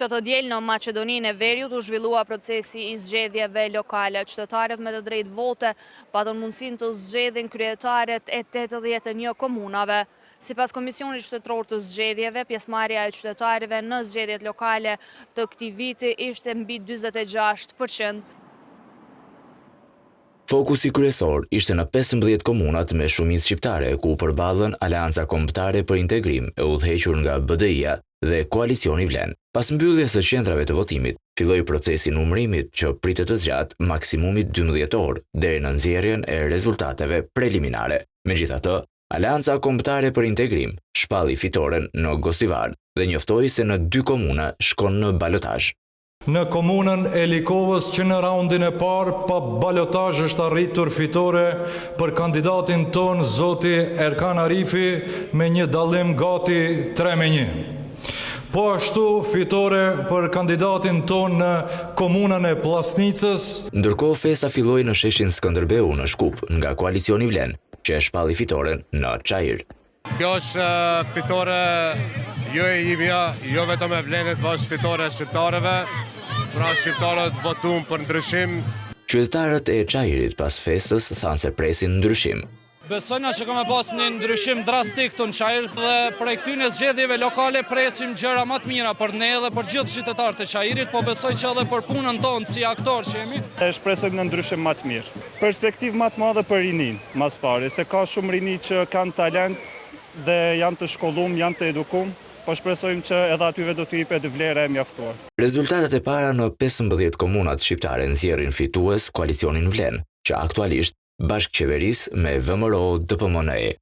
Këtë të diel në Maqedoninë e Veriut u zhvillua procesi i zgjedhjeve lokale. Qytetarët me të drejtë vote patën mundësinë të zgjedhin kryetaret e 81 komunave. Sipas Komisionit Shtetëror të Zgjedhjeve, pjesëmarrja e qytetarëve në zgjedhjet lokale të këtij viti ishte mbi 46%. Fokusi kryesor ishte në 15 komunat me shumicë shqiptare, ku përballën Aleanca Kombëtare për Integrim e udhëhequr nga BDI-ja dhe Koalicioni Vlen. Pas mbylljes së qendrave të votimit, filloi procesi numërimit që pritet të zgjatë maksimumi 12 orë deri në nxjerrjen e rezultateve preliminare. Megjithatë, Aleanca Kombëtare për Integrim shpalli fitoren në Gostivar dhe njoftoi se në 2 komuna shkon në balotazh. Në komunën e Likovës që në raundin e parë pa balotazh është arritur fitore për kandidatin ton zoti Erkan Arifi me një dallim gati 3-1. Po ashtu fitore për kandidatin ton në komunën e Pllastnicës. Ndërkohë festa filloi në sheshin Skënderbeu në Shkup nga Koalicioni Vlen, që e shpalli fitoren në Çajir. Kjo është fitore jo e imja, jo vetëm e Vlenit, por është fitore e shqiptarëve. Pra shqiptarët votuan për ndryshim. Qytetarët e Çajirit pas festës thanë se presin ndryshim. Besojna që kemë pas një ndryshim drastik të në Çajir dhe prej këtyre zgjedhjeve lokale presim gjëra më të mira për ne dhe për gjithë qytetarët e Çajirit, po besoj që edhe për punën tonë si aktor që jemi. Shpresojmë në ndryshim më të mirë. Perspektivë më të madhe për rinin, mas pari, se ka shumë rini që kanë talent dhe janë të shkollum, janë të edukum. Po shpresojmë që edhe atyve do t'u jepet vlera e mjaftuar. Rezultatet e para në 15 komunat shqiptare nxjerrin fitues Koalicionin Vlen, që aktualisht bashkëqeveris me VMRO DPMNE.